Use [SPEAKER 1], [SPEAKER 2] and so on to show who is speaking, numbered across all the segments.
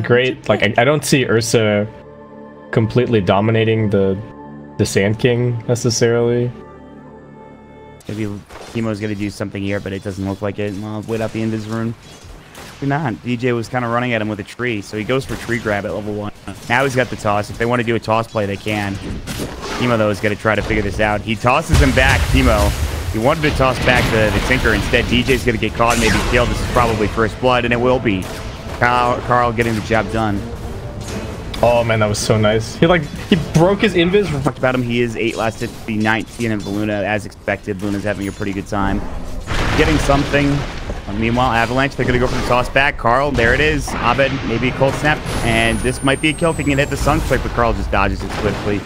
[SPEAKER 1] great. Like I don't see Ursa completely dominating the Sand King necessarily.
[SPEAKER 2] Maybe Teemo's gonna do something here, but it doesn't look like it. Well, wait out the Invis rune. Maybe not. DJ was kind of running at him with a tree, so he goes for tree grab at level 1. Now he's got the toss. If they want to do a toss play, they can. Teemo, though, is going to try to figure this out. He tosses him back, Teemo. He wanted to toss back the Tinker. Instead, DJ's going to get caught and maybe killed. This is probably first blood, and it will be. Carl getting the job done.
[SPEAKER 1] Oh, man, that was so nice. He broke his invis.
[SPEAKER 2] Talked about him. He is 8 last hit, the 19 in Luna, as expected. Luna's having a pretty good time. Getting something. Meanwhile, Avalanche, they're going to go for the toss back. Carl, there it is. Abed, maybe a cold snap. And this might be a kill if he can hit the Sunstrike, but Carl just dodges it swiftly.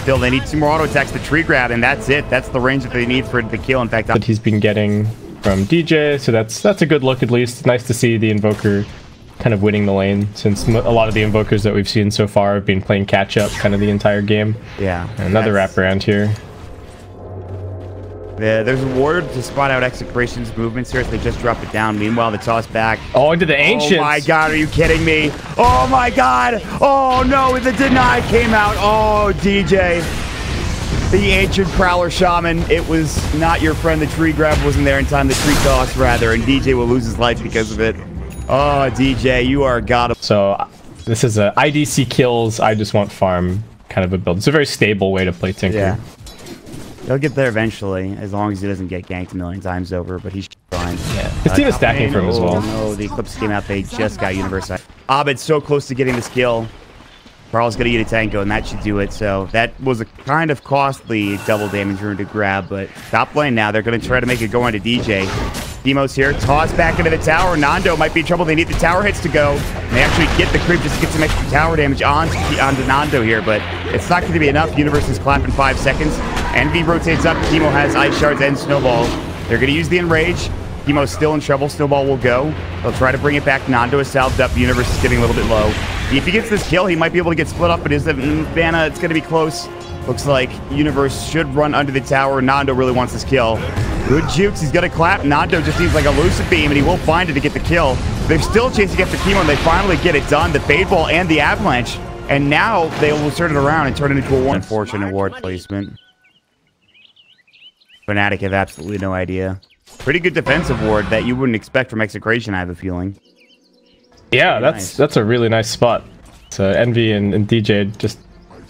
[SPEAKER 2] Still, they need 2 more auto attacks, the tree grab, and that's it. That's the range that they need for the kill. In fact,
[SPEAKER 1] that he's been getting from DJ, so that's a good look at least. Nice to see the Invoker kind of winning the lane, since a lot of the Invokers that we've seen so far have been playing catch-up kind of the entire game.
[SPEAKER 2] Yeah.
[SPEAKER 1] And another wraparound here.
[SPEAKER 2] There's a ward to spot out Execration's movements here as they just drop it down. Meanwhile, the toss back.
[SPEAKER 1] Oh, into the Ancients.
[SPEAKER 2] Oh my god, are you kidding me? Oh my god. Oh no, the deny came out. Oh, DJ. The Ancient Prowler Shaman. It was not your friend. The tree grab wasn't there in time. The tree toss, rather. And DJ will lose his life because of it. Oh, DJ, you are god.
[SPEAKER 1] So, this is a IDC kills, I just want farm kind of a build. It's a very stable way to play Tinker.
[SPEAKER 2] Yeah. He'll get there eventually, as long as he doesn't get ganked a million times over, but he's fine.
[SPEAKER 1] Yeah. His team is stacking for him as well.
[SPEAKER 2] No, the Eclipse came out. They just got Universe. Abed's so close to getting this kill. Carl's going to eat a Tango, and that should do it. So that was a kind of costly double damage rune to grab, but top lane now. They're going to try to make it go into DJ. Demo's here. Toss back into the tower. Nando might be in trouble. They need the tower hits to go. And they actually get the creep just to get some extra tower damage onto Nando here, but it's not going to be enough. Universe is clapping 5 seconds. Envy rotates up. Teemo has Ice Shards and Snowball. They're going to use the Enrage. Teemo's still in trouble. Snowball will go. They'll try to bring it back. Nando is salved up. Universe is getting a little bit low. If he gets this kill, he might be able to get split up, but is the Vanna, it's going to be close. Looks like Universe should run under the tower. Nando really wants this kill. Good jukes. He's going to clap. Nando just needs like a Lucid Beam, and he will find it to get the kill. They're still chasing after Teemo, and they finally get it done. The Fade Ball and the Avalanche. And now they will turn it around and turn it into a one. Unfortunate ward placement. Fnatic have absolutely no idea. Pretty good defensive ward that you wouldn't expect from Execration, I have a feeling.
[SPEAKER 1] Yeah, that's a really nice spot. So Envy and DJ just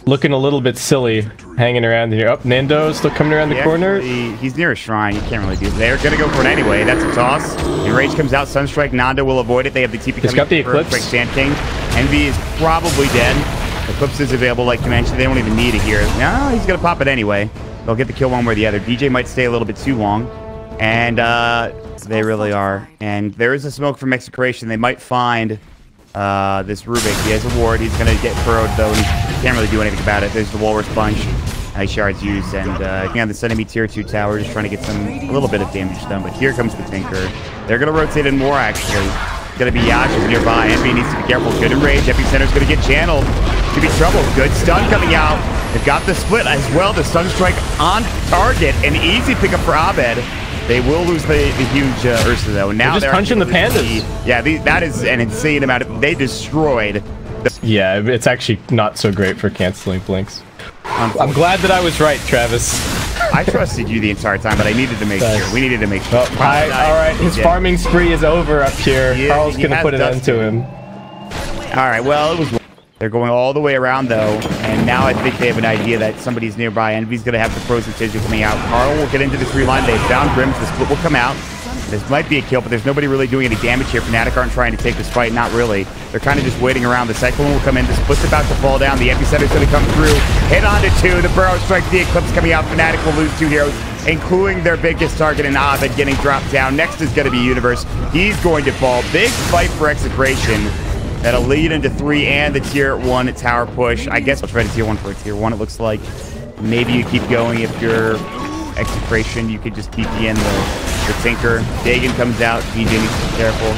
[SPEAKER 1] looking a little bit silly, hanging around here. Oh, Nando's still coming around the corner.
[SPEAKER 2] He's near a shrine. You can't really do it. They're going to go for it anyway. That's a toss. Enrage comes out. Sunstrike. Nando will avoid it. They have the TP coming.
[SPEAKER 1] Got the Eclipse.
[SPEAKER 2] Sand King. Envy is probably dead. Eclipse is available, like you mentioned. They don't even need it here. No, he's going to pop it anyway. They'll get the kill one way or the other. DJ might stay a little bit too long. And they really are. And there is a smoke from Execration. They might find this Rubik. He has a ward. He's going to get furrowed, though. And he can't really do anything about it. There's the Walrus Punch. Ice Shards used. And on the enemy tier 2 tower, just trying to get a little bit of damage done. But here comes the Tinker. They're going to rotate in more, actually. It's going to be Yasha's nearby. Envy needs to be careful. Good Enrage. Epicenter's going to get channeled. Could be trouble. Good stun coming out. They've got the split as well. The Sunstrike on target. An easy pickup for Abed. They will lose the huge Ursa, though. Now
[SPEAKER 1] they're just punching the pandas.
[SPEAKER 2] Yeah, that is an insane amount of... They destroyed...
[SPEAKER 1] Yeah, it's actually not so great for canceling blinks. I'm glad that I was right, Travis.
[SPEAKER 2] I trusted you the entire time, but I needed to make sure. We needed to make sure.
[SPEAKER 1] All right, his farming spree is over up here. Carl's going to put an end to him.
[SPEAKER 2] All right, well, it was... They're going all the way around, though, and now I think they have an idea that somebody's nearby. Envy's going to have the Frozen Tissue coming out. Carl will get into the 3-line. They found Grims. The split will come out. This might be a kill, but there's nobody really doing any damage here. Fnatic aren't trying to take this fight. Not really. They're kind of just waiting around. The Cyclone will come in. The split's about to fall down. The Epicenter's going to come through. Hit onto 2. The Burrow strikes the Eclipse coming out. Fnatic will lose 2 heroes, including their biggest target in Abed getting dropped down. Next is going to be Universe. He's going to fall. Big fight for Execration. That'll lead into 3 and the tier 1 tower push. I guess I'll try to tier 1 for a tier 1, it looks like. Maybe you keep going if you're Execration. You could just TP in the Tinker. Dagon comes out. DJ needs to be careful.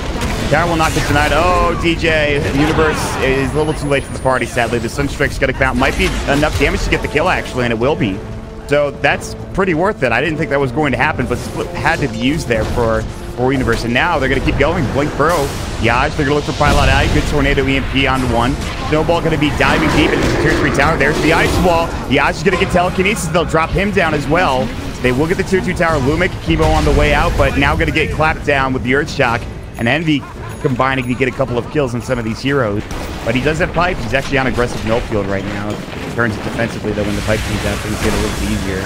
[SPEAKER 2] Tower will not get denied. Oh, DJ. Universe is a little too late for the party, sadly. The Sunstrike's going to come out. Might be enough damage to get the kill, actually, and it will be. So that's pretty worth it. I didn't think that was going to happen, but Split had to be used there for for Universe. And now they're going to keep going. Blink Burrow. Yaj, they're going to look for Pilot Eye. Good Tornado EMP onto one. Snowball going to be diving deep into the tier 3 tower. There's the Ice Wall. Yaj is going to get Telekinesis. They'll drop him down as well. They will get the tier 2 tower. Lumic, Chemo on the way out, but now going to get clapped down with the Earth Shock. And Envy combining to get a couple of kills on some of these heroes. But he does have pipes. He's actually on aggressive null field right now. Turns it defensively, though, when the pipe comes out, things get a little easier.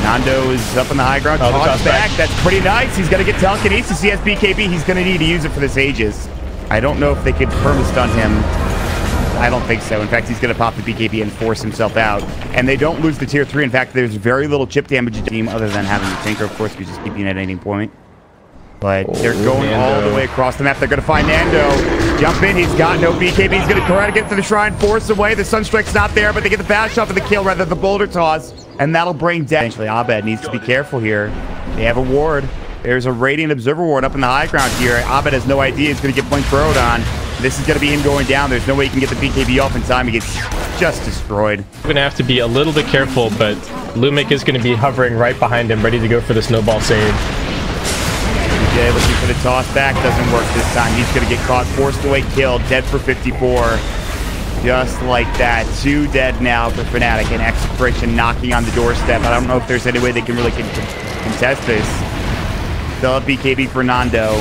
[SPEAKER 2] Nando is up on the high ground. Toss back. That's pretty nice. He's going to get Telekinesis. He has BKB. He's going to need to use it for this Aegis. I don't know if they could perma-stun him. I don't think so. In fact, he's going to pop the BKB and force himself out. And they don't lose the tier 3. In fact, there's very little chip damage to the team other than having the Tinker, of course, who's just keeping it at any point. But they're going all the way across the map. They're going to find Nando. Jump in. He's got no BKB. He's going to try to get to the shrine. Force away. The Sunstrike's not there, but they get the bash off of the kill rather than the boulder toss. And that'll bring down. Eventually, Abed needs to be careful here. They have a ward. There's a Radiant Observer ward up in the high ground here. Abed has no idea he's going to get Blink Burrowed on. This is going to be him going down. There's no way he can get the BKB off in time. He gets just destroyed.
[SPEAKER 1] We're going to have to be a little bit careful, but Lumic is going to be hovering right behind him, ready to go for the snowball save.
[SPEAKER 2] DJ looking for the toss back. Doesn't work this time. He's going to get caught, forced away, killed, dead for 54. Just like that. 2 dead now for Fnatic, and Execration knocking on the doorstep. I don't know if there's any way they can really contest this. Still have BKB for Nando.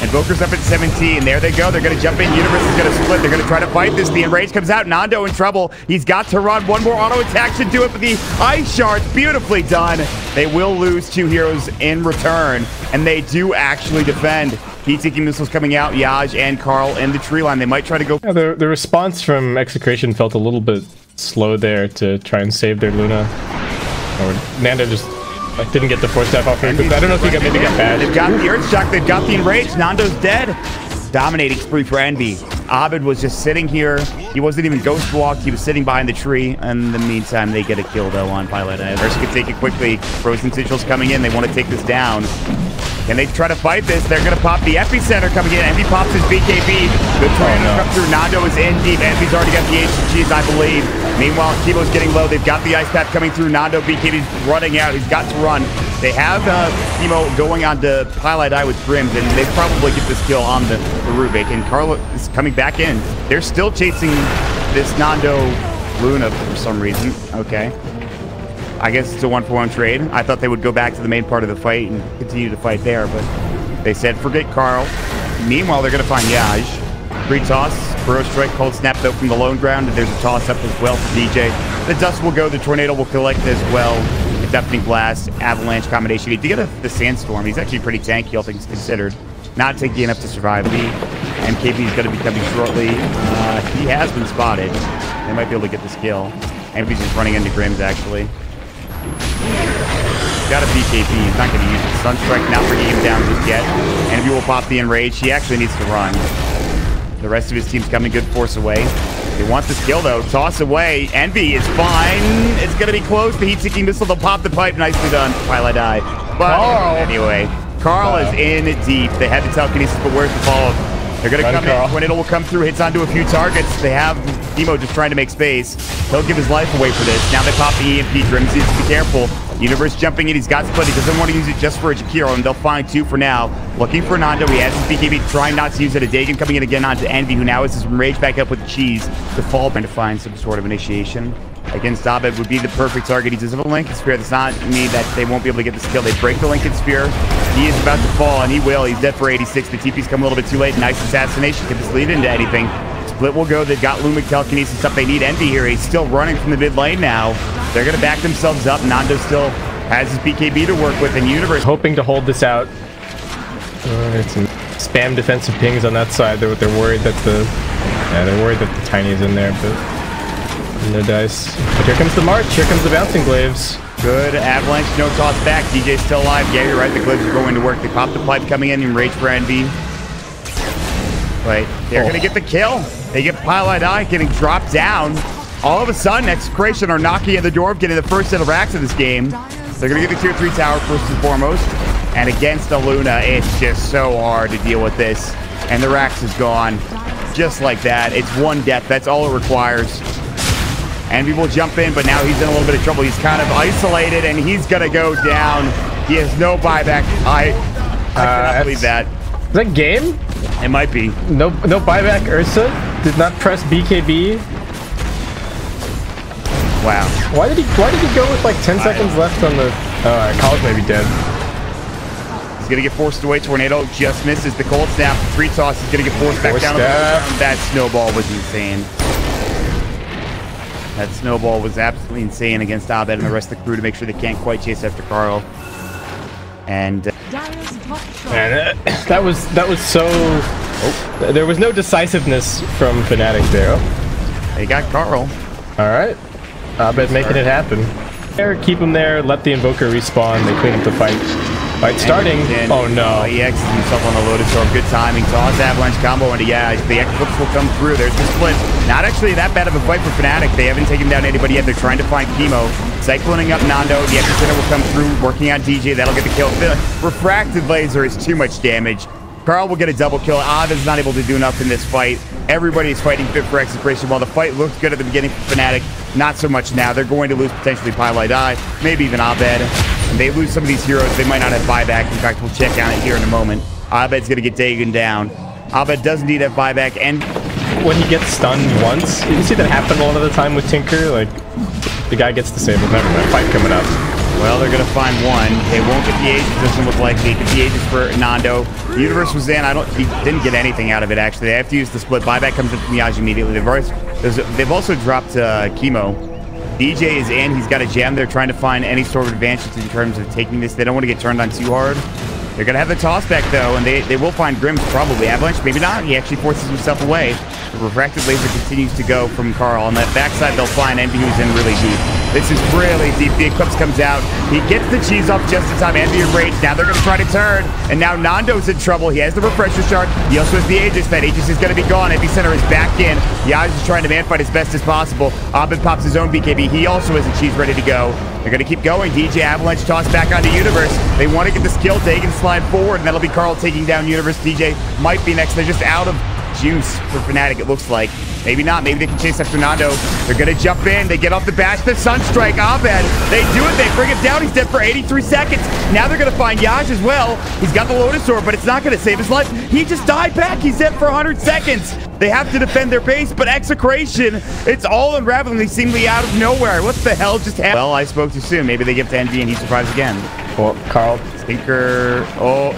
[SPEAKER 2] Invoker's up at 17. There they go. They're going to jump in. Universe is going to split. They're going to try to fight this. The Enrage comes out. Nando in trouble. He's got to run. One more auto attack should do it, but the Ice Shards, beautifully done. They will lose 2 heroes in return, and they do actually defend. Heat-seeking missiles coming out. Yaj and Carl in the tree line. They might try to go.
[SPEAKER 1] Yeah, the response from Execration felt a little bit slow there to try and save their Luna. Or Nando just didn't get the force staff off her. I don't know if he maybe got bad.
[SPEAKER 2] They've got the Earth Shock. They've got the Enrage. Nando's dead. Dominating spree for Envy. Abed was just sitting here. He wasn't even ghost walked. He was sitting behind the tree. In the meantime, they get a kill, though, on Pilot Eye. Ursa can take it quickly. Frozen Sigil's coming in. They want to take this down. Can they try to fight this? They're going to pop the Epicenter coming in. Envy pops his BKB. Good tornado come through. Nando is in deep. Envy's already got the HGs, I believe. Meanwhile, Kibo's getting low. They've got the Ice Path coming through. Nando BKB's running out. He's got to run. They have Chemo going on to Pilot Eye with Brims, and they probably get this kill on the Rubik. And Carlo is coming back in. They're still chasing this Nando Luna for some reason. Okay. I guess it's a 1-for-1 trade. I thought they would go back to the main part of the fight and continue to fight there, but they said forget Carl. Meanwhile, they're going to find Yaj. Free toss, Burrow Strike, Cold Snap though from the lone ground, and there's a toss up as well for DJ. The Dust will go, the Tornado will collect as well. The Deafening Blast, Avalanche combination. He did get the Sandstorm. He's actually pretty tanky, all things considered. Not tanky enough to survive. The MKB is going to be coming shortly. He has been spotted. They might be able to get this kill. Envy's just running into Grims, actually. Got a BKB. He's not going to use it. Sunstrike not bringing him down just yet. Envy will pop the Enrage. He actually needs to run. The rest of his team's coming good force away. They want this kill, though. Toss away. Envy is fine. It's going to be close. The heat-seeking missile. They'll pop the pipe. Nicely done. Pilot Eye. But anyway, Carl is in deep. They had the telekinesis, but where's the follow-up? They're going to come in. Tornado will come through, hits onto a few targets. They have Chemo just trying to make space. He'll give his life away for this. Now they pop the EMP. Grims needs to be careful. Universe jumping in. He's got split. He doesn't want to use it just for a Jakiro, and they'll find 2 for now. Looking for Nando. He has his BKB, trying not to use it. A Dagon coming in again onto Envy, who now has his Rage back up with Cheese to fall, trying to find some sort of initiation. Against Abed would be the perfect target. He does have a Lincoln Sphere. That's not mean that they won't be able to get this kill. They break the Lincoln Sphere. He is about to fall, and he will. He's dead for 86. The TP's come a little bit too late. Nice assassination. Can this lead into anything? Split will go. They've got Lumic telekinesis up. They need Envy here. He's still running from the mid lane now. They're going to back themselves up. Nando still has his BKB to work with, and Universe
[SPEAKER 1] hoping to hold this out. It's some spam defensive pings on that side. They're worried that the Tiny is in there, but no dice. But here comes the March. Here comes the Bouncing Glaives.
[SPEAKER 2] Good Avalanche, no toss back. DJ's still alive. Yeah, you're right. The Glaives are going to work. They pop the pipe coming in and Rage for Envy. But they're going to get the kill. They get Pilot Eye getting dropped down. All of a sudden, Execration are knocking at the door of getting the first set of racks of this game. They're going to get the tier 3 tower first and foremost. And against the Luna, it's just so hard to deal with this. And the racks is gone. Just like that. It's 1 death. That's all it requires. Envy will jump in, but now he's in a little bit of trouble. He's kind of isolated, and he's going to go down. He has no buyback. I cannot believe that.
[SPEAKER 1] Is that game?
[SPEAKER 2] It might be.
[SPEAKER 1] No buyback. Ursa did not press BKB.
[SPEAKER 2] Wow.
[SPEAKER 1] Why did he go with like 10 seconds left on the... College may be dead.
[SPEAKER 2] He's going to get forced away. Tornado just misses the cold snap. 3 toss. He's going to get forced back down. That snowball was insane. That snowball was absolutely insane against Abed and the rest of the crew to make sure they can't quite chase after Carl. And
[SPEAKER 1] that was so... Oh, there was no decisiveness from Fnatic there. Oh.
[SPEAKER 2] They got Carl.
[SPEAKER 1] All right. Abed making it happen. Keep him there, let the Invoker respawn, they clean up the fight. Fight starting. Oh no.
[SPEAKER 2] He exits himself on the Lotus Orb. Good timing. Toss avalanche combo into yeah. The Eclipse will come through. There's the split. Not actually that bad of a fight for Fnatic. They haven't taken down anybody yet. They're trying to find Chemo. Cycloning up Nando. The Epicenter will come through, working on DJ. That'll get the kill. The refracted laser is too much damage. Carl will get a double kill. Abed's not able to do enough in this fight. Everybody's fighting fit for Execration. While the fight looked good at the beginning for Fnatic, not so much now. They're going to lose potentially Pylai Die, maybe even Abed. And they lose some of these heroes, they might not have buyback. In fact, we'll check on it here in a moment. Abed's going to get taken down. Abed does need that buyback, and
[SPEAKER 1] when he gets stunned once, you see that happen a lot of the time with Tinker. Like, the guy gets disabled. Never mind, fight coming up.
[SPEAKER 2] Well, they're going to find one. They won't get the Aegis. Doesn't look like they get the Aegis for Nando. The Universe was in. He didn't get anything out of it, actually. They have to use the split. Buyback comes in from Yaj immediately. They've also dropped Chemo. DJ is in. He's got a gem. They're trying to find any sort of advantage in terms of taking this. They don't want to get turned on too hard. They're going to have the toss back, though, and they will find Grimm's probably. Avalanche, maybe not. He actually forces himself away. The refracted laser continues to go from Carl. On that backside, they'll find Envy, who's in really deep. This is really deep. The Eclipse comes out. He gets the cheese off just in time. Envy enraged. Now they're going to try to turn. And now Nando's in trouble. He has the refresher shard. He also has the Aegis. That Aegis is going to be gone. Epicenter is back in. Yaj is trying to man fight as best as possible. Abed pops his own BKB. He also has a cheese ready to go. They're going to keep going. DJ Avalanche tossed back onto Universe. They want to get the skill take and slide forward. And that'll be Carl taking down Universe. DJ might be next. They're just out of juice for Fnatic, it looks like. Maybe not. Maybe they can chase after Nando. They're going to jump in. They get off the bash. The Sunstrike. Abed. They do it. They bring him down. He's dead for 83 seconds. Now they're going to find Yaj as well. He's got the Lotus Orb, but it's not going to save his life. He just died back. He's dead for 100 seconds. They have to defend their base, but Execration, it's all unraveling seemingly out of nowhere. What the hell just happened? Well, I spoke too soon. Maybe they get to Envy and he survives again.
[SPEAKER 1] Well, Carl.
[SPEAKER 2] Tinker. Oh.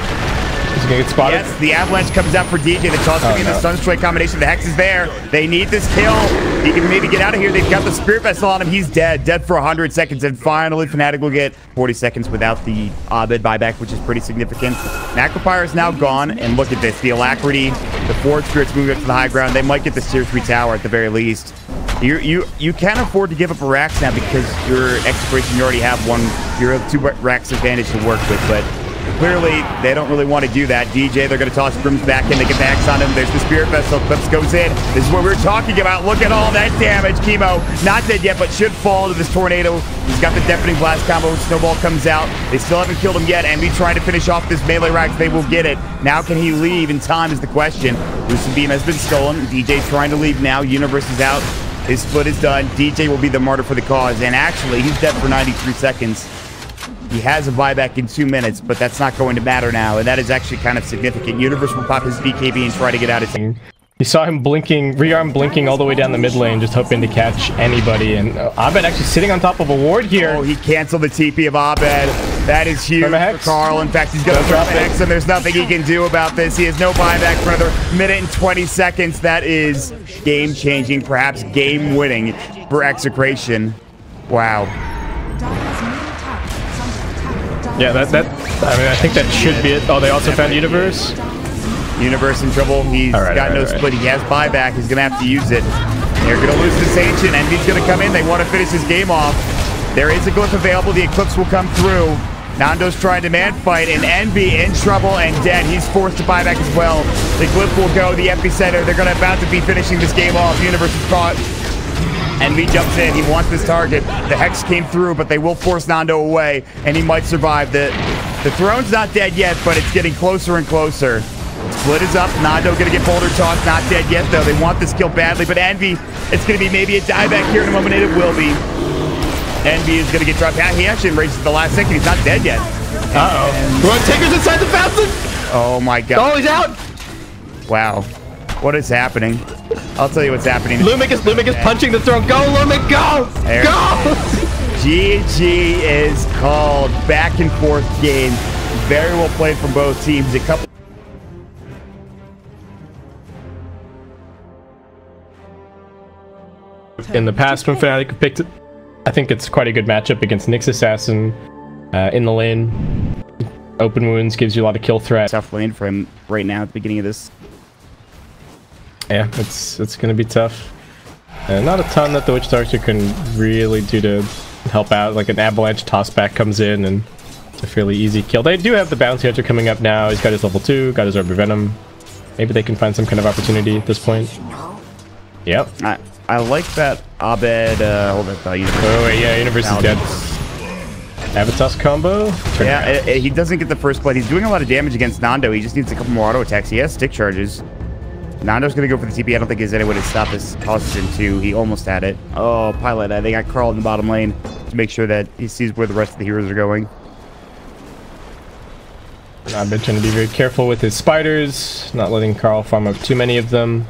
[SPEAKER 1] He's gonna get spotted.
[SPEAKER 2] Yes, the Avalanche comes out for DJ. The toss in the Sunstrike combination. The Hex is there. They need this kill. He can maybe get out of here. They've got the Spirit Vessel on him. He's dead. Dead for 100 seconds. And finally, Fnatic will get 40 seconds without the Abed buyback, which is pretty significant. Necropyre is now gone. And look at this. The Alacrity, the Forge Spirits moving up to the high ground. They might get this Tier 3 tower at the very least. You can't afford to give up a Rax now because your Execration, you already have one. You have 2 Rax advantage to work with, but clearly, they don't really want to do that. DJ, they're going to toss Grimm's back in. They get the X on him. There's the Spirit Vessel. Eclipse goes in. This is what we were talking about. Look at all that damage. Chemo, not dead yet, but should fall to this Tornado. He's got the Deafening Blast combo. Snowball comes out. They still haven't killed him yet. Envy trying to finish off this melee rack. They will get it. Now can he leave in time is the question. Lucid Beam has been stolen. DJ's trying to leave now. Universe is out. His split is done. DJ will be the martyr for the cause. And actually, he's dead for 93 seconds. He has a buyback in 2 minutes, but that's not going to matter now, and that is actually kind of significant. Universe will pop his BKB and try to get out of it.
[SPEAKER 1] You saw him blinking, rearm blinking all the way down the mid lane, just hoping to catch anybody, and Abed actually sitting on top of a ward here.
[SPEAKER 2] Oh, he canceled the TP of Abed. That is huge for Carl. In fact, he's going to drop the Hex, and there's nothing he can do about this. He has no buyback for another minute and 20 seconds. That is game-changing, perhaps game-winning for Execration. Wow.
[SPEAKER 1] Yeah, I mean, I think that should be it. Oh, they also found Universe?
[SPEAKER 2] Universe in trouble. He's got no split. He has buyback. He's going to have to use it. They're going to lose this Ancient. Envy's going to come in. They want to finish his game off. There is a Glyph available. The Eclipse will come through. Nando's trying to man fight, and Envy in trouble and dead. He's forced to buyback as well. The Glyph will go. The Epicenter. They're going to about to be finishing this game off. Universe is caught. Envy jumps in. He wants this target. The Hex came through, but they will force Nando away, and he might survive. The Throne's not dead yet, but it's getting closer and closer. Split is up. Nando going to get boulder tossed. Not dead yet, though. They want this kill badly, but Envy, it's going to be maybe a dieback here in a moment, and it will be. Envy is going to get dropped. Yeah, he actually enrages at the last second. He's not dead yet.
[SPEAKER 1] Uh-oh. Taker's inside the fountain!
[SPEAKER 2] Oh my god.
[SPEAKER 1] Oh, he's out!
[SPEAKER 2] Wow. What is happening? I'll tell you what's happening.
[SPEAKER 1] Lumic is punching the throne. Go, Lumic, go!
[SPEAKER 2] There.
[SPEAKER 1] Go!
[SPEAKER 2] GG is called. Back and forth game. Very well played from both teams. A couple.
[SPEAKER 1] In the past, when Fnatic picked it, I think it's quite a good matchup against Nyx Assassin in the lane. Open wounds gives you a lot of kill threat.
[SPEAKER 2] Tough lane for him right now at the beginning of this.
[SPEAKER 1] Yeah, it's going to be tough. Not a ton that the Witch Doctor can really do to help out. Like an avalanche tossback comes in and it's a fairly easy kill. They do have the bounty hunter coming up now. He's got his level 2, got his Orb of Venom. Maybe they can find some kind of opportunity at this point. Yep.
[SPEAKER 2] I like that Abed, hold on,
[SPEAKER 1] oh wait, yeah, Universe is dead. Avatos combo?
[SPEAKER 2] Yeah, he doesn't get the first blood. He's doing a lot of damage against Nando. He just needs a couple more auto attacks. He has stick charges. Nando's going to go for the TP. I don't think there's any way to stop this. Tosses him too. He almost had it. Oh, Pilot. They got Carl in the bottom lane to make sure that he sees where the rest of the heroes are going.
[SPEAKER 1] I've been trying to be very careful with his spiders, not letting Carl farm up too many of them.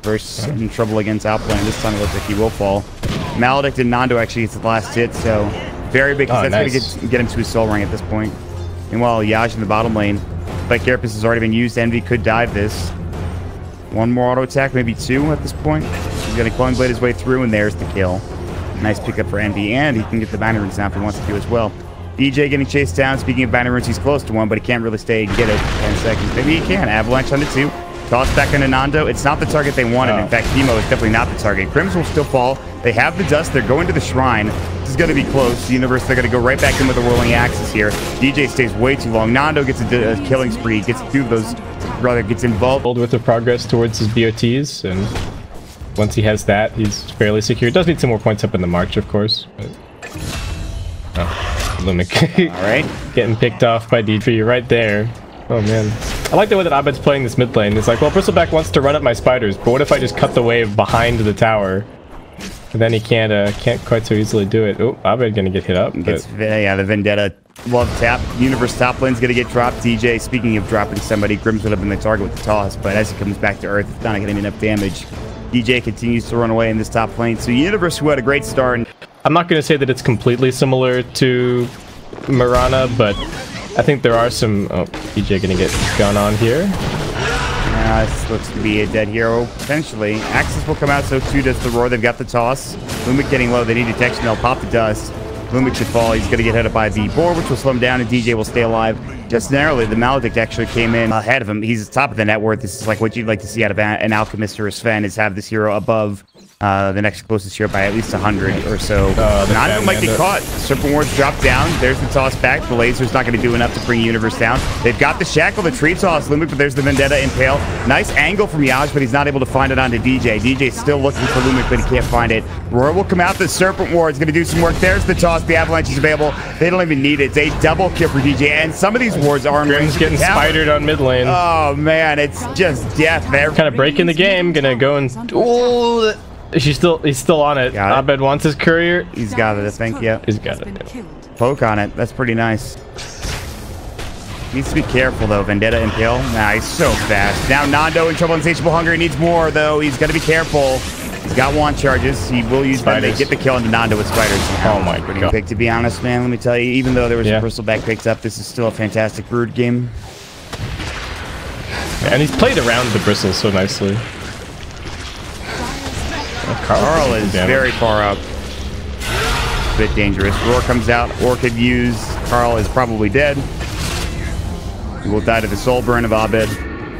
[SPEAKER 2] First in trouble against Outplane. This time it looks like he will fall. Maledict and Nando actually gets the last hit, so very big. That's going to get him to his soul ring at this point. Meanwhile, Yaj in the bottom lane. Like Carapace has already been used. Envy could dive this. One more auto attack, maybe 2 at this point. He's going to Clone Blade his way through, and there's the kill. Nice pickup for Envy, and he can get the Banner Runes now if he wants to do as well. DJ getting chased down. Speaking of Banner Runes, he's close to one, but he can't really stay and get it. 10 seconds. Maybe he can. Avalanche on the 2. Toss back into Nando. It's not the target they wanted. In fact, Timo is definitely not the target. Crims will still fall. They have the dust. They're going to the shrine. This is going to be close. The Universe, they're going to go right back in with the whirling axes here. DJ stays way too long. Nando gets a killing spree. Gets 2 of those. Rather, gets involved
[SPEAKER 1] with the progress towards his BOTs. And once he has that, he's fairly secure. Does need some more points up in the March, of course. But... oh, Lumic.
[SPEAKER 2] All right.
[SPEAKER 1] Getting picked off by DJ. You're right there. Oh man, I like the way that Abed's playing this mid lane. It's like, well, Bristleback wants to run up my spiders, but what if I just cut the wave behind the tower? And then he can't quite so easily do it. Oh, Abed gonna get hit up.
[SPEAKER 2] Yeah, the Vendetta love tap. Universe top lane's gonna get dropped. DJ, speaking of dropping somebody, Grims would have been the target with the toss, but as he comes back to Earth, it's not getting enough damage. DJ continues to run away in this top lane. So Universe, who had a great start.
[SPEAKER 1] I'm not gonna say that it's completely similar to Mirana, but I think there are some... oh, DJ gonna get gone on here.
[SPEAKER 2] This looks to be a dead hero, potentially. Axis will come out, so too does the Roar. They've got the toss. Lumic getting low. They need detection. They'll pop the dust. Lumic should fall. He's going to get hit up by the board, which will slow him down, and DJ will stay alive. Just narrowly, the Maledict actually came in ahead of him. He's top of the net worth. This is like what you'd like to see out of an Alchemist or a Sven, is have this hero above the next closest hero by at least 100 or so. Nando might get caught. Serpent Ward's dropped down. There's the toss back. The laser's not going to do enough to bring Universe down. They've got the shackle, the tree toss, Lumic, but there's the Vendetta Impale. Nice angle from Yaj, but he's not able to find it onto DJ. DJ's still looking for Lumic, but he can't find it. Roar will come out. The Serpent Ward's going to do some work. There's the toss. The Avalanche is available. They don't even need it. It's a double kill for DJ, and some of these wards are
[SPEAKER 1] getting spidered on mid lane.
[SPEAKER 2] Oh man, it's just death there.
[SPEAKER 1] Kind of breaking the game. Gonna go and... oh, he's still on it. Abed wants his courier.
[SPEAKER 2] He's got it, I think. Yeah,
[SPEAKER 1] he's got it.
[SPEAKER 2] Poke on it. That's pretty nice. Needs to be careful though. Vendetta Impale. Nah, he's so fast. Now Nando in trouble. Insatiable Hunger. He needs more though. He's got to be careful. He's got wand charges. He will use them to get the kill into Nando with spiders.
[SPEAKER 1] Oh my god.
[SPEAKER 2] Pick, to be honest, man. Let me tell you, even though there was a Bristleback picked up, this is still a fantastic brood game.
[SPEAKER 1] Yeah, and he's played around the bristles so nicely.
[SPEAKER 2] Carl is very far up. A bit dangerous. Roar comes out. Orchid used. Carl is probably dead. He will die to the soul burn of Abed.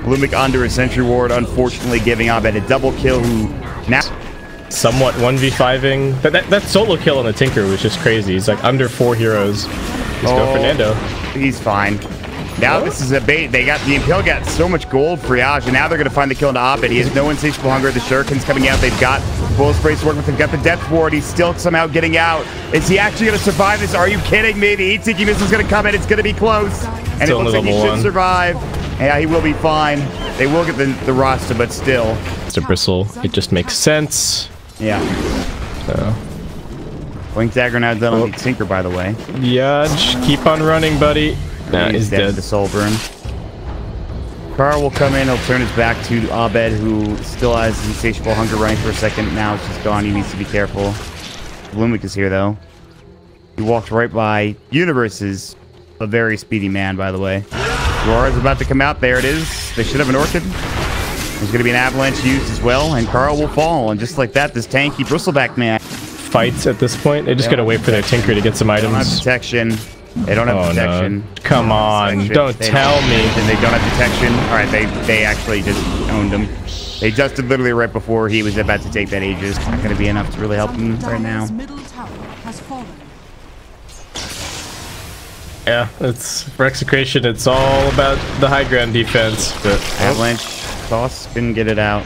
[SPEAKER 2] Lumic under a sentry ward, unfortunately giving Abed a double kill, who now
[SPEAKER 1] somewhat 1v5ing. That solo kill on the Tinker was just crazy. He's like under 4 heroes. Let's go Fernando.
[SPEAKER 2] He's fine. Now this is a bait. They got the Impale, got so much gold for Yaj, and now they're going to find the kill into Abed. He has no insatiable hunger. The Shuriken's coming out. They've got Bull Sprays to work with. They've got the Death Ward. He's still somehow getting out. Is he actually going to survive this? Are you kidding me? The Heat-seeking missile is going to come in. It's going to be close. And it looks like he should survive. Yeah, he will be fine. They will get the roster, but still.
[SPEAKER 1] It's a bristle. It just makes sense.
[SPEAKER 2] Yeah.
[SPEAKER 1] So
[SPEAKER 2] Blink Dagger now done on the Tinker, by the way.
[SPEAKER 1] Yudge, keep on running, buddy. Nah, he's dead.
[SPEAKER 2] The soul burn. Carl will come in. He'll turn his back to Abed, who still has insatiable hunger running for a second. Now it's just gone. He needs to be careful. Bloomwick is here, though. He walked right by. Universe is a very speedy man, by the way. Aurora's about to come out. There it is. They should have an Orchid. There's going to be an Avalanche used as well, and Carl will fall. And just like that, this tanky Bristleback man
[SPEAKER 1] fights at this point. They just got to wait for their Tinker to get some items.
[SPEAKER 2] They don't have protection. They don't have protection.
[SPEAKER 1] No. Come on, don't tell me.
[SPEAKER 2] And they don't have detection. All right, they actually just owned him. They justed literally right before he was about to take that Aegis. Not going to be enough to really help him right now.
[SPEAKER 1] Yeah, it's for Execration. It's all about the high ground defense. But
[SPEAKER 2] Avalanche toss couldn't get it out.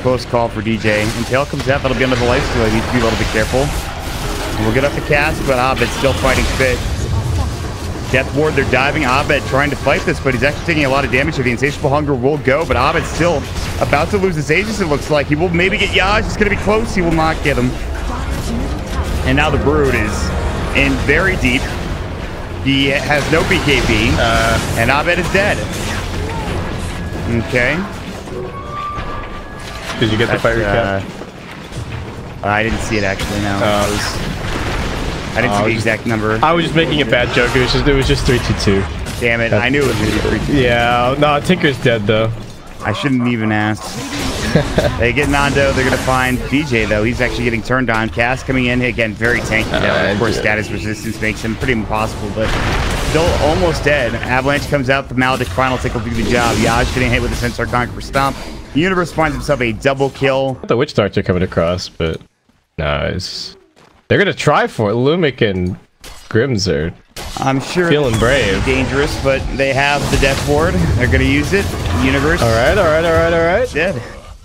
[SPEAKER 2] Close call for DJ. And Tail comes out. That'll be under the lifesteal. He needs to be a little bit careful. And we'll get up the cast, but Abed's still fighting fit. Death Ward, they're diving. Abed trying to fight this, but he's actually taking a lot of damage. So the Insatiable Hunger will go, but Abed's still about to lose his Aegis, it looks like. He will maybe get Yaj. It's going to be close. He will not get him. And now the Brood is in very deep. He has no BKB, and Abed is dead. Okay.
[SPEAKER 1] Did you get the fire cap?
[SPEAKER 2] I didn't see it actually. No. I didn't see the exact number.
[SPEAKER 1] I was just making a bad joke. It was just 322.
[SPEAKER 2] Damn it! I knew it was going to be 322.
[SPEAKER 1] Yeah. No, Tinker's dead though.
[SPEAKER 2] I shouldn't even ask. They get Nando. They're going to find DJ though. He's actually getting turned on. Cass coming in again, very tanky. Of course, status resistance makes him pretty impossible, but still almost dead. Avalanche comes out. The Maledict final take will do the job. Yaj getting hit with the Sensor Conqueror Stomp. Universe finds himself a double kill.
[SPEAKER 1] The Witch Doctor coming across, but nice. They're gonna try for it. Lumic and Grims are,
[SPEAKER 2] I'm sure,
[SPEAKER 1] feeling brave.
[SPEAKER 2] Dangerous, but they have the Death Ward. They're gonna use it. Universe.
[SPEAKER 1] All right.
[SPEAKER 2] Dead.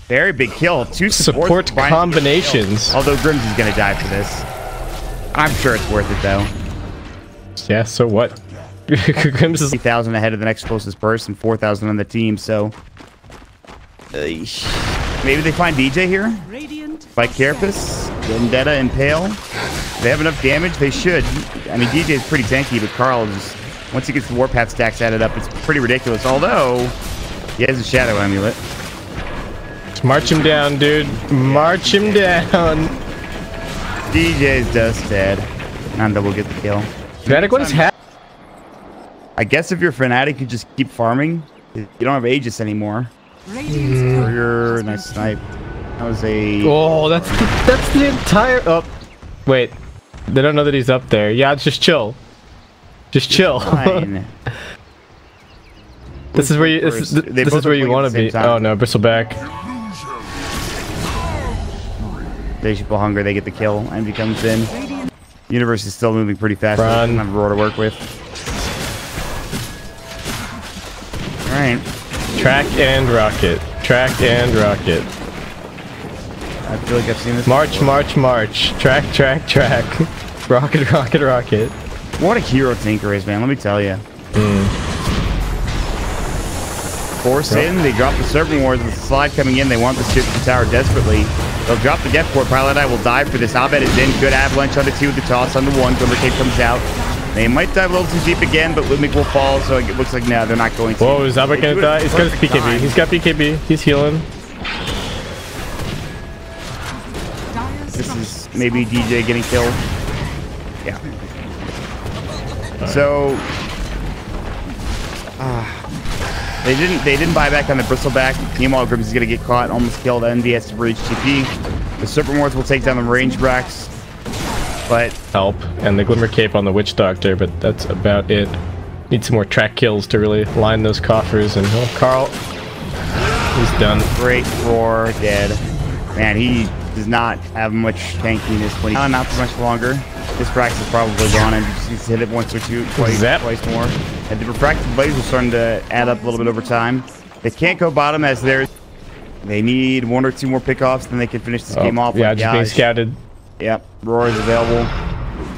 [SPEAKER 2] Very big kill. Two
[SPEAKER 1] support combinations.
[SPEAKER 2] Although Grims is gonna die for this. I'm sure it's worth it though.
[SPEAKER 1] Yeah. So what? Grims is
[SPEAKER 2] 3,000 ahead of the next closest person. 4,000 on the team. So. Maybe they find DJ here? By Carapace, Vendetta, Impale. They have enough damage? They should. I mean, DJ is pretty tanky, but Carl is... Once he gets the Warpath stacks added up, it's pretty ridiculous. Although, he has a Shadow Amulet.
[SPEAKER 1] Just march him down, dude. March him down.
[SPEAKER 2] DJ's just dead. Nanda will get the kill.
[SPEAKER 1] Fnatic, what is happening?
[SPEAKER 2] I guess if you're Fnatic, you just keep farming. You don't have Aegis anymore. Warrior, nice snipe. That was a...
[SPEAKER 1] Oh, that's the entire... Oh, wait. They don't know that he's up there. Yeah, just chill. Just chill.
[SPEAKER 2] Fine.
[SPEAKER 1] This is where you... This is where you want to be. Oh no, Bristleback.
[SPEAKER 2] Insatiable Hunger, they get the kill. Envy comes in. Universe is still moving pretty fast.
[SPEAKER 1] Run.
[SPEAKER 2] Have Aurora to work with. Alright.
[SPEAKER 1] Track and rocket. Track and rocket.
[SPEAKER 2] I feel like I've seen this
[SPEAKER 1] March,
[SPEAKER 2] before.
[SPEAKER 1] march. Track. Rocket.
[SPEAKER 2] What a hero Tinker is, man. Let me tell you. Force in. They drop the Serpent Wars with the slide coming in. They want the ship to the tower desperately. They'll drop the Death Port. Pilot Eye will dive for this. Abed is in. Good Avalanche on the 2 with the toss on the 1. Glimmer Cape comes out. They might dive a little too deep again, but Lumic will fall, so it looks like no, they're not going to.
[SPEAKER 1] Whoa, is Abed gonna die? He's got his BKB. He's got BKB. He's healing.
[SPEAKER 2] This is maybe DJ getting killed. Yeah. So they didn't buy back on the Bristleback. Meanwhile, Grims is gonna get caught, almost killed. Envy has to breach TP. The Serpent Wars will take down the range Brax. But
[SPEAKER 1] help, and the Glimmer Cape on the Witch Doctor, but that's about it. Need some more track kills to really line those coffers, and Carl, he's done.
[SPEAKER 2] Great Roar, dead. Man, he does not have much tankiness when he... not for much longer. This Brax is probably gone, and just needs to hit it once or twice more. And the Refracted Blades are starting to add up a little bit over time. They can't go bottom as they're... They need 1 or 2 more pickoffs, then they can finish this game off.
[SPEAKER 1] Yeah, just being scouted.
[SPEAKER 2] Yep, Roar is available.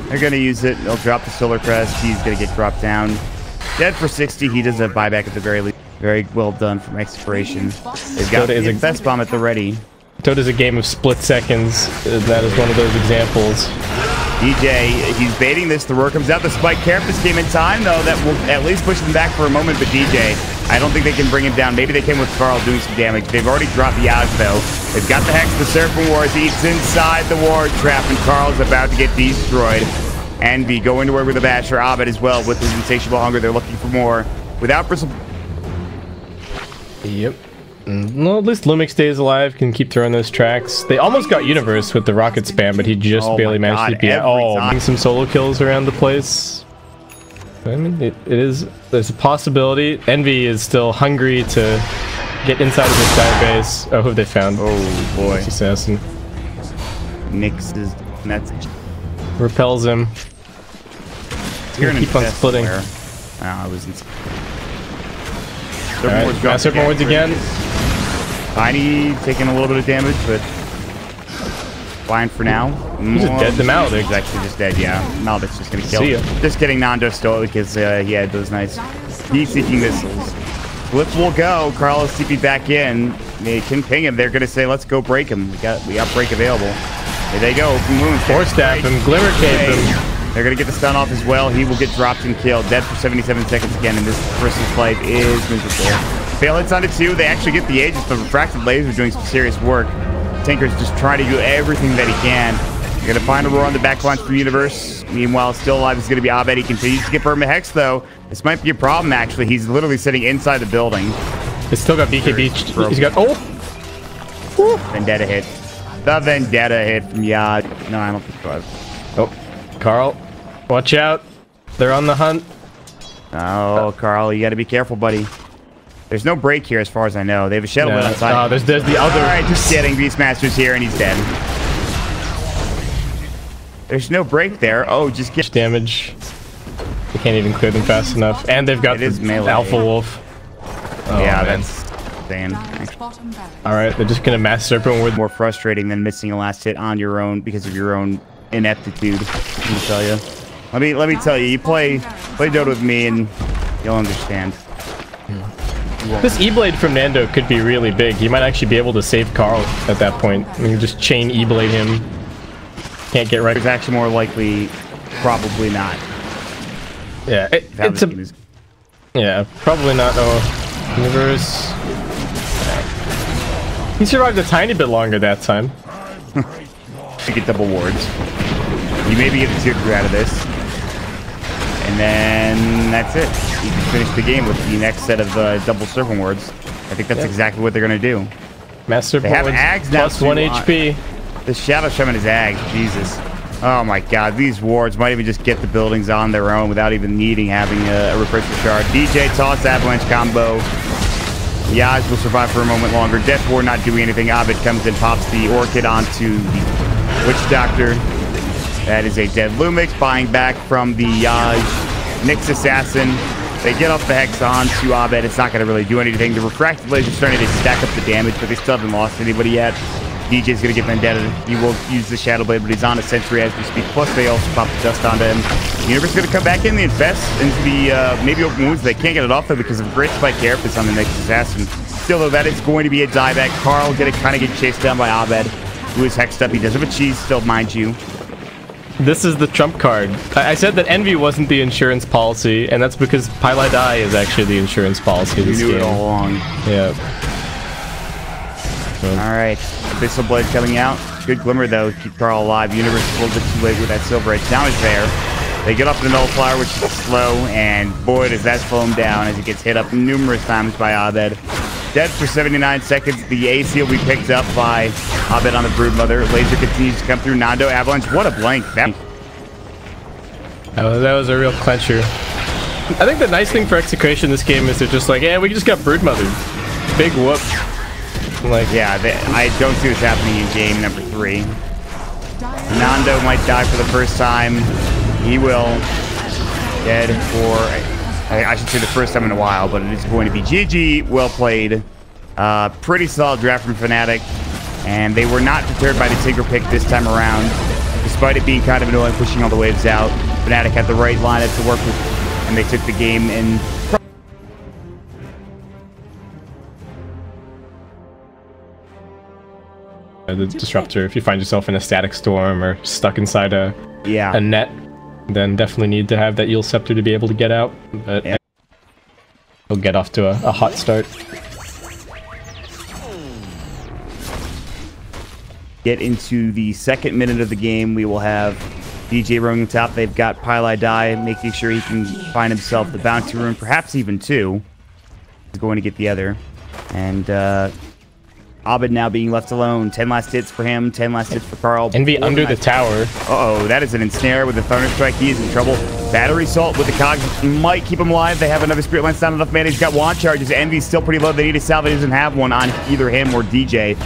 [SPEAKER 2] They're going to use it. They'll drop the Solar Crest. He's going to get dropped down. Dead for 60. He does have buyback at the very least. Very well done from Expiration. They've got the best bomb at the ready.
[SPEAKER 1] Dota's a game of split seconds. That is one of those examples.
[SPEAKER 2] DJ, he's baiting this. The roar comes out. The spike Carapace came in time, though. That will at least push them back for a moment. But DJ, I don't think they can bring him down. Maybe they can with Carl doing some damage. They've already dropped the Yaj, though. They've got the Hex, the Serpent Wars. He's inside the ward trap, and Carl's about to get destroyed. Envy going to work with the Basher. Abed as well with his insatiable hunger. They're looking for more. Without Bristle.
[SPEAKER 1] Yep. Well, at least Lumix stays alive, can keep throwing those tracks. They almost got Universe with the rocket spam, but he just barely managed to DP. Oh, some solo kills around the place. I mean, there's a possibility. Envy is still hungry to get inside of this dire base. Oh, who have they found?
[SPEAKER 2] Oh, boy.
[SPEAKER 1] Assassin.
[SPEAKER 2] Nix's message.
[SPEAKER 1] Repels him. Keep on splitting.
[SPEAKER 2] I was in.
[SPEAKER 1] Alright, Serpent Woods again.
[SPEAKER 2] Tiny taking a little bit of damage, but fine for now.
[SPEAKER 1] He's just dead to Maledict.
[SPEAKER 2] He's actually just dead, yeah. Maledict's just gonna kill.
[SPEAKER 1] See ya.
[SPEAKER 2] Just kidding, Nando stole it because he had those nice heat-seeking missiles. Flip will go. Carlos TP back in. They can ping him. They're gonna say, let's go break him. We got break available. Here they go.
[SPEAKER 1] Force staff him, Glimmer Cape him.
[SPEAKER 2] They're going to get the stun off as well. He will get dropped and killed. Dead for 77 seconds again, and this person's life is miserable. Fail hits on it too. They actually get the Aegis. The refracted laser doing some serious work. Tinker's just trying to do everything that he can. They're going to find a roar on the back punch from Universe. Meanwhile, still alive is going to be Abed. He continues to get Burma Hex, though. This might be a problem, actually. He's literally sitting inside the building.
[SPEAKER 1] He's still got BKB. He's got... Oh!
[SPEAKER 2] Woo. Vendetta hit. The Vendetta hit from Yad. No, I don't think so.
[SPEAKER 1] Oh, Carl. Watch out. They're on the hunt.
[SPEAKER 2] Oh, Carl, you got to be careful, buddy. There's no break here as far as I know. They have a Shadow Blade outside.
[SPEAKER 1] Oh, there's the other...
[SPEAKER 2] All right, just kidding. Beastmaster's here, and he's dead. There's no break there. Oh, just get...
[SPEAKER 1] damage. They can't even clear them fast enough. And they've got the Alpha Wolf. Oh,
[SPEAKER 2] yeah,
[SPEAKER 1] man.
[SPEAKER 2] that's insane.
[SPEAKER 1] Alright, they're just going to Mass Serpent with...
[SPEAKER 2] More frustrating than missing a last hit on your own because of your own ineptitude, let me tell you. Let me tell you, you play Dota with me and you'll understand.
[SPEAKER 1] This E-Blade from Nando could be really big. He might actually be able to save Carl at that point. You can just chain E-Blade him. Can't get right.
[SPEAKER 2] It's actually more likely, probably not.
[SPEAKER 1] Yeah, it's a... Yeah, probably not. Oh, Universe. He survived a tiny bit longer that time.
[SPEAKER 2] You get double wards. You maybe get a tier 3 out of this. And then that's it. You can finish the game with the next set of double Serpent Wards. I think that's exactly what they're going to do.
[SPEAKER 1] Master Serpent Wards
[SPEAKER 2] Ags now
[SPEAKER 1] plus 1 HP.
[SPEAKER 2] The Shadow Shaman is Ags. Jesus. Oh my god. These wards might even just get the buildings on their own without even needing having a refresher shard. DJ toss Avalanche combo. Yaj will survive for a moment longer. Death Ward not doing anything. Abed comes in, pops the Orchid onto the Witch Doctor. That is a dead Lumix, buying back from the Nyx Assassin. They get off the Hex onto Abed. It's not going to really do anything. The Refracted Laser is starting to stack up the damage, but they still haven't lost anybody yet. DJ's going to get Vendetta. He will use the Shadow Blade, but he's on a Sentry as we speak. Plus, they also pop the dust onto him. Universe is going to come back in the Infest into the maybe open wounds. They can't get it off, though, because of Great Spike Carapace on the Nyx Assassin. Still, though, that is going to be a dieback. Carl going to kind of get chased down by Abed, who is hexed up. He does have a cheese still, mind you.
[SPEAKER 1] This is the trump card. I said that Envy wasn't the insurance policy, and that's because Pylai Die is actually the insurance policy of this game.
[SPEAKER 2] You knew it all along.
[SPEAKER 1] Yeah.
[SPEAKER 2] Alright. Abyssal Blade coming out. Good Glimmer, though. Keep Carl alive. Universe is a little bit too late with that Silver Edge. Now he's there. They get off the Nullifier, which is slow, and boy, does that slow him down as he gets hit up numerous times by Abed. Dead for 79 seconds. The AC will be picked up by Abed on the Broodmother. Laser continues to come through. Nando Avalanche. What a blank. That
[SPEAKER 1] was a real clencher. I think the nice thing for Execration in this game is they're just like, yeah, we just got Broodmother. Big whoop. Like,
[SPEAKER 2] yeah, I don't see this happening in game number 3. Nando might die for the first time. He will. Dead for... I should say the first time in a while, but it is going to be GG. Well played. Pretty solid draft from Fnatic. And they were not deterred by the Tinker pick this time around. Despite it being kind of annoying pushing all the waves out, Fnatic had the right lineup to work with, and they took the game in...
[SPEAKER 1] the disruptor. If you find yourself in a static storm or stuck inside a net, then definitely need to have that Eel Scepter to be able to get out. But he'll get off to a hot start.
[SPEAKER 2] Get into the second minute of the game. We will have DJ roaming top. They've got Pile making sure he can find himself the bounty rune, perhaps even 2. He's going to get the other. And Abed now being left alone. 10 last hits for him, 10 last hits for Carl.
[SPEAKER 1] Envy under the tower.
[SPEAKER 2] Uh-oh, that is an ensnare with the Thunderstrike. He is in trouble. Battery Salt with the cogs might keep him alive. They have another Spirit Lance, not enough mana. He's got wand charges. Envy's still pretty low. They need a salve. He doesn't have one on either him or DJ.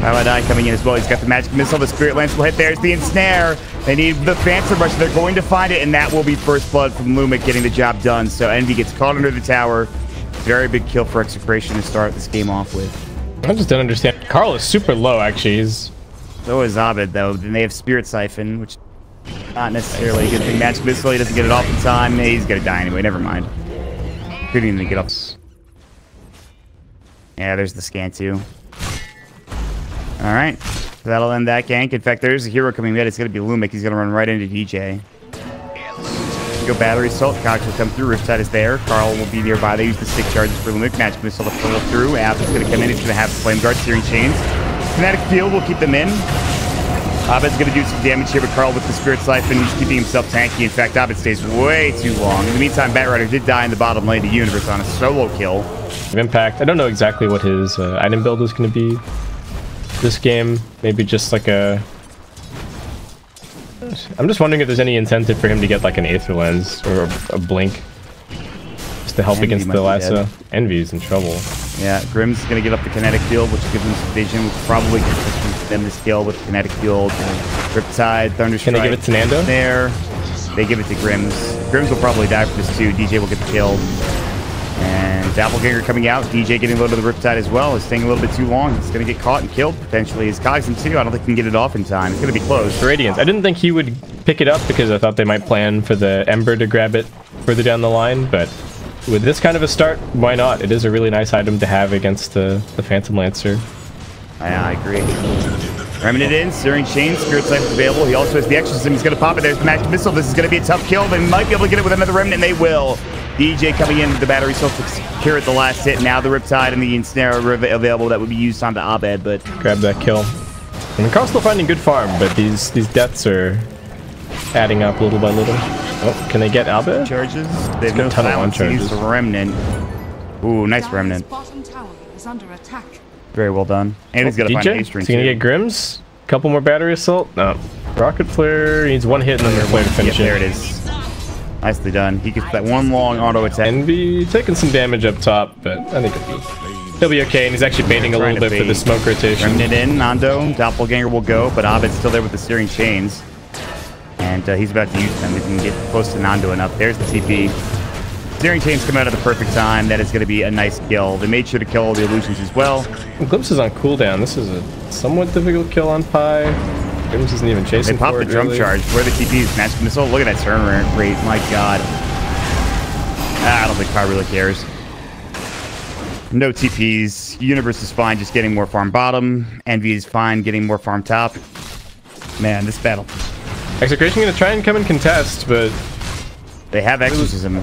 [SPEAKER 2] Paladai coming in as well. He's got the Magic Missile. The Spirit Lance will hit. There's the ensnare. They need the Phantom Rush. They're going to find it, and that will be first blood from Lumic getting the job done. So Envy gets caught under the tower. Very big kill for Execration to start this game off with.
[SPEAKER 1] I just don't understand. Carl is super low, actually.
[SPEAKER 2] So is Abed, though. Then they have Spirit Siphon, which is not necessarily a good thing. Magic Missile, he doesn't get it off in time. He's going to die anyway. Never mind. Couldn't even get off. Yeah, there's the scan, too. All right. So that'll end that gank. In fact, there's a hero coming mid. It's going to be Lumic. He's going to run right into DJ. Go Battery Assault. Cox will come through. Riptide is there. Carl will be nearby. They use the stick charges for Lumic. Magic Missile to pull through. App is going to come in. He's going to have Flame Guard, Searing Chains. Fnatic Field will keep them in. Abed's going to do some damage here, but Carl with the Spirit Siphon, he's keeping himself tanky. In fact, Abed stays way too long. In the meantime, Batrider did die in the bottom lane of Universe on a solo kill.
[SPEAKER 1] Impact. I don't know exactly what his item build is going to be this game. Maybe just like a... I'm just wondering if there's any incentive for him to get like an Aether Lens or a Blink just to help
[SPEAKER 2] Envy
[SPEAKER 1] against the lasso. Envy's in trouble.
[SPEAKER 2] Yeah, Grimm's going to get up the Kinetic Field, which gives him some vision, which probably gives them the skill with Kinetic Field. Riptide, Thunderstrike.
[SPEAKER 1] Can they give it to Nando?
[SPEAKER 2] There. They give it to Grimm's. Grimm's will probably die for this too. DJ will get the kill. And Doppelganger coming out. DJ getting low to the Riptide as well. Is staying a little bit too long. He's going to get caught and killed potentially. His Cogsum too. I don't think he can get it off in time. It's going to be close.
[SPEAKER 1] Radiance. I didn't think he would pick it up because I thought they might plan for the Ember to grab it further down the line. But with this kind of a start, why not? It is a really nice item to have against the Phantom Lancer.
[SPEAKER 2] Yeah, I agree. Remnant in, Searing Chains, Spirit Siphon available. He also has the Exorcism. He's going to pop it. There's the Magic Missile. This is going to be a tough kill. They might be able to get it with another Remnant, and they will. DJ coming in with the Battery Assault to secure at the last hit. Now the Riptide and the Ensnare are available. That would be used onto Abed, but...
[SPEAKER 1] Grab that kill. And Carl's still finding good farm, but these deaths are adding up little by little. Oh, can they get Abed?
[SPEAKER 2] Charges. They've no
[SPEAKER 1] ton of one charges.
[SPEAKER 2] Use the Remnant. Ooh, nice Remnant. Very well done. And he's got to find an Ace Ring,
[SPEAKER 1] Is he going to get Grimm's? Couple more Battery Assault? No. Rocket Flare needs one hit and then flare to finish it.
[SPEAKER 2] There it is. Nicely done. He gets that one long auto attack.
[SPEAKER 1] Envy taking some damage up top, but I think he'll be okay. And he's actually baiting a little bit for the smoke rotation.
[SPEAKER 2] Remnant in, Nando. Doppelganger will go, but Abed's still there with the Searing Chains. And he's about to use them. He can get close to Nando enough. There's the TP. Searing Chains come out at the perfect time. That is going to be a nice kill. They made sure to kill all the illusions as well.
[SPEAKER 1] Glimpse is on cooldown. This is a somewhat difficult kill on Pi. Glimpse isn't even chasing.
[SPEAKER 2] They popped the drum charge. Where the TP's Magic Missile. Look at that turn rate. My God. I don't think Pi really cares. No TPs. Universe is fine, just getting more farm bottom. Envy is fine, getting more farm top. Man, this battle.
[SPEAKER 1] Execration going to try and come and contest, but
[SPEAKER 2] they have Exorcism.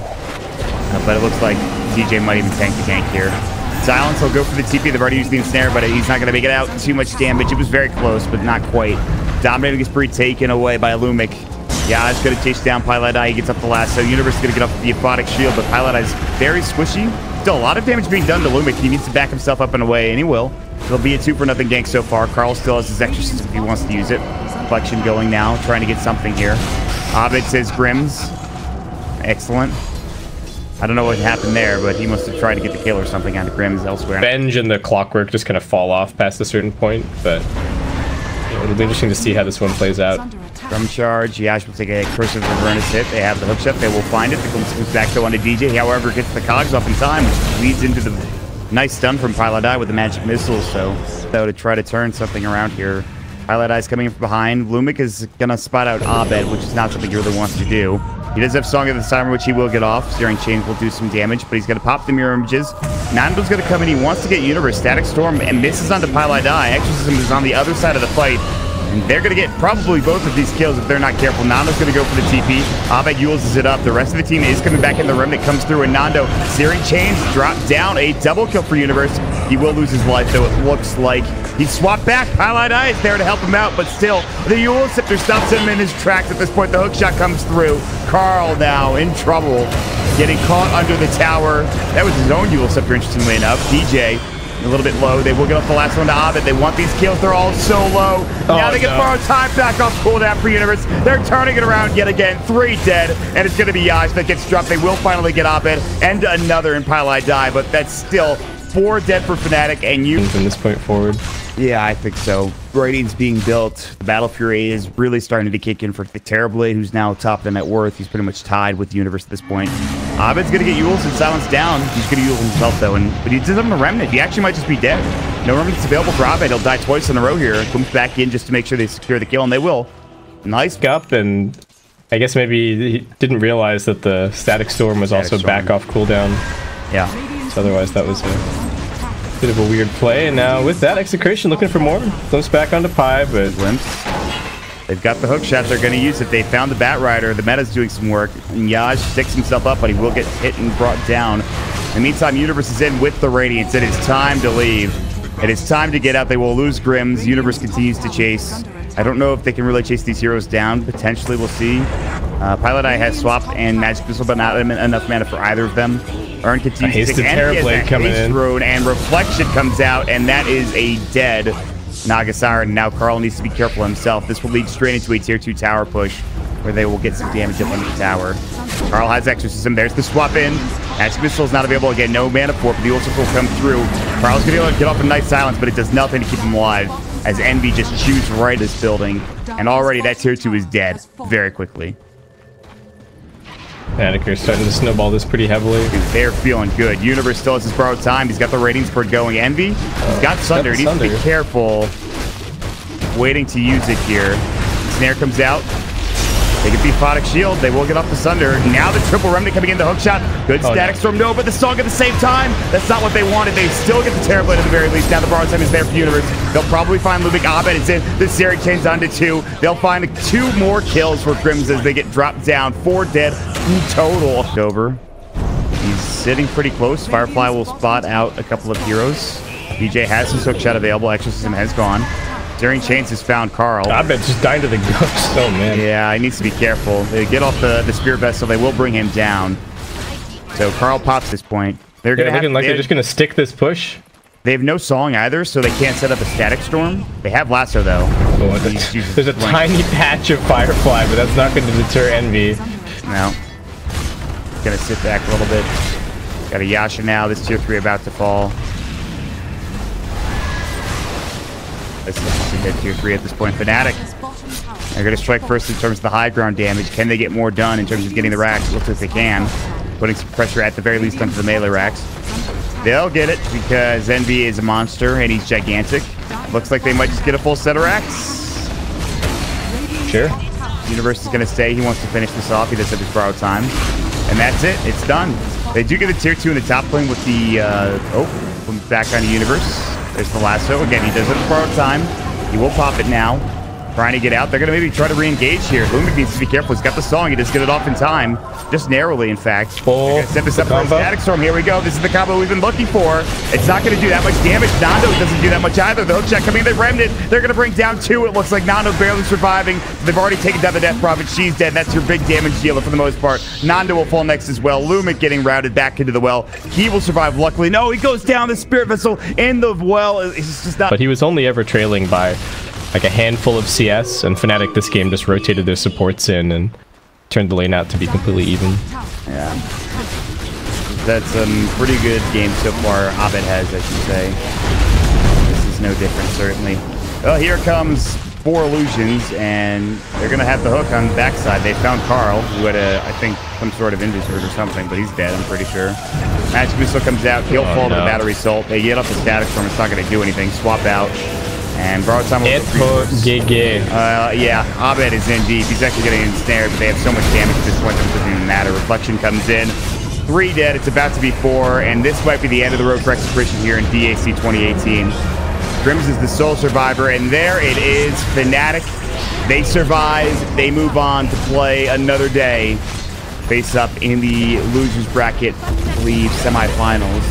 [SPEAKER 2] But it looks like DJ might even tank the gank here. Silence will go for the TP. They've already used the ensnare, but he's not going to make it out too much damage. It was very close, but not quite. Dominating is pretty taken away by Lumic. Yeah, it's going to chase down Pilot. He gets up the last. So Universe is going to get up the Aphotic Shield, but Pilot is very squishy. Still a lot of damage being done to Lumic. He needs to back himself up and away, and he will. It'll be a 2-for-0 gank so far. Carl still has his Exorcism if he wants to use it. Reflection going now, trying to get something here. Abed says Grimm's. Excellent. I don't know what happened there, but he must have tried to get the kill or something onto Grimm's elsewhere.
[SPEAKER 1] Venge and the Clockwork just kind of fall off past a certain point, but it'll be interesting to see how this one plays out.
[SPEAKER 2] Drum charge. Yash will take a Curse of Avernus hit. They have the hookshot. They will find it. The glimpse moves back to onto DJ. However, gets the cogs off in time, which leads into the nice stun from Pilot with the Magic Missile. So to try to turn something around here. Pilot coming in from behind. Lumic is going to spot out Abed, which is not something he really wants to do. He does have Song of the Siren, which he will get off. Searing Chains will do some damage, but he's going to pop the mirror images. Nando's going to come in. He wants to get Universe. Static Storm and misses onto Pile Die. Exorcism is on the other side of the fight. And they're going to get probably both of these kills if they're not careful. Nando's going to go for the TP. Abed uses it up. The rest of the team is coming back in. The Remnant comes through, and Nando, Searing Chains, drop down. A double kill for Universe. He will lose his life, though it looks like he's swapped back. Pile Die is there to help him out, but still, the Eul Scepter stops him in his tracks at this point. The hook shot comes through. Carl now in trouble, getting caught under the tower. That was his own Eul Scepter, interestingly enough. DJ a little bit low. They will get off the last one to Abed. They want these kills. They're all so low. Now they get borrowed time back off cooldown for Universe. They're turning it around yet again. 3 dead, and it's going to be Yash that gets dropped. They will finally get Abed and another in Pile Die, but that's still 4 dead for Fnatic, and you
[SPEAKER 1] from this point forward.
[SPEAKER 2] Yeah, I think so. Ratings being built. The Battle Fury is really starting to kick in for Terriblade, who's now top in net worth. He's pretty much tied with the Universe at this point. Abed's going to get Eul's and Silence down. He's going to Eul himself, though, but he does have a Remnant. He actually might just be dead. No Remnants available for Abed. He'll die twice in a row here. Comes back in just to make sure they secure the kill, and they will. Nice.
[SPEAKER 1] Up, and I guess maybe he didn't realize that the Static Storm was also back off cooldown.
[SPEAKER 2] Yeah.
[SPEAKER 1] So otherwise, that was a bit of a weird play, and now with that, Execration looking for more. Glimpse back onto Pi, but
[SPEAKER 2] Glimpse. They've got the hook shot. They're going to use it. They found the Bat Rider. The meta's doing some work. And Yaj sticks himself up, but he will get hit and brought down. In the meantime, Universe is in with the Radiance. It is time to leave. It is time to get out. They will lose Grims. Universe continues to chase. I don't know if they can really chase these heroes down. Potentially, we'll see. Pilot Eye has swapped and Magic Missile, but not enough mana for either of them. Urn continues to take, and he has a Haste Rune, and Reflection comes out, and that is a dead Naga Siren. Now Carl needs to be careful himself. This will lead straight into a tier 2 tower push, where they will get some damage up on the tower. Carl has Exorcism. There's the swap in. Magic Missile is not available again. No mana for it, but the Ulcer will come through. Carl's going to be able to get off a nice silence, but it does nothing to keep him alive, as Envy just chews right at this building. And already that tier 2 is dead very quickly.
[SPEAKER 1] Fnatic are starting to snowball this pretty heavily.
[SPEAKER 2] They're feeling good. Universe still has his borrowed time. He's got the ratings bird going. Envy, he's got Sunder. He needs to be careful. Waiting to use it here. Snare comes out. They get the Photic Shield. They will get off the Sunder. Now the triple Remnant coming in, the hook shot. Good Static Storm, no, but the Song at the same time. That's not what they wanted. They still get the Terrorblade at the very least. Now the borrowed time is there for Universe. They'll probably find Lubick. Abed is in. The Searing Chains onto 2. They'll find 2 more kills for Grims as they get dropped down. 4 dead in total. Over. He's sitting pretty close. Firefly will spot out a couple of heroes. DJ has his hook shot available. Exorcism has gone. Searing Chains has found Carl.
[SPEAKER 1] I bet just dying to the ghost. Oh, man.
[SPEAKER 2] Yeah, he needs to be careful. They get off the Spirit Vessel. They will bring him down. So Carl pops this point. They're going to
[SPEAKER 1] looking like they're just going to stick this push.
[SPEAKER 2] They have no Song either, so they can't set up a Static Storm. They have Lasso, though.
[SPEAKER 1] Oh, there's a tiny patch of Firefly, but that's not going to deter Envy.
[SPEAKER 2] No. Going to sit back a little bit. Got a Yasha now. This tier 3 about to fall. This is a dead tier 3 at this point. Fnatic. They're going to strike first in terms of the high ground damage. Can they get more done in terms of getting the racks? It looks like they can. Putting some pressure at the very least onto the melee racks. They'll get it because Envy is a monster and he's gigantic. Looks like they might just get a full set of racks.
[SPEAKER 1] Sure.
[SPEAKER 2] Universe is going to stay. He wants to finish this off. He does have his borrowed time. And that's it. It's done. They do get a tier 2 in the top lane with the... back on the Universe. There's the Lasso. Again, he does have his borrowed time. He will pop it now. Trying to get out. They're going to maybe try to re-engage here. Lumic needs to be careful. He's got the Song. He does get it off in time. Just narrowly, in fact. Set this up for a Static Storm. Here we go. This is the combo we've been looking for. It's not going to do that much damage. Nando doesn't do that much either. The hook shot coming in. They Remnant. They're going to bring down 2. It looks like Nando barely surviving. They've already taken down the Death Prophet. She's dead. That's your big damage dealer for the most part. Nando will fall next as well. Lumic getting routed back into the well. He will survive, luckily. No, he goes down. The Spirit Vessel in the well. It's just not...
[SPEAKER 1] But he was only ever trailing by like a handful of CS, and Fnatic this game just rotated their supports in and turned the lane out to be completely even.
[SPEAKER 2] Yeah. That's some pretty good game so far. Abed has, I should say. This is no different, certainly. Well, here comes 4 illusions, and they're going to have the hook on the backside. They found Carl, who had, I think, some sort of injury or something, but he's dead, I'm pretty sure. Magic Missile comes out. He'll fall to the Battery Salt. They get up the Static Storm. It's not going to do anything. Swap out. And borrowed time with
[SPEAKER 1] GG.
[SPEAKER 2] yeah, Abed is in deep. He's actually getting ensnared, but they have so much damage at this point that it doesn't even matter. Reflection comes in. 3 dead. It's about to be 4, and this might be the end of the road for Execration here in DAC 2018. Grims is the sole survivor, and there it is. Fnatic, they survive. They move on to play another day. Face up in the losers bracket, I believe, semifinals.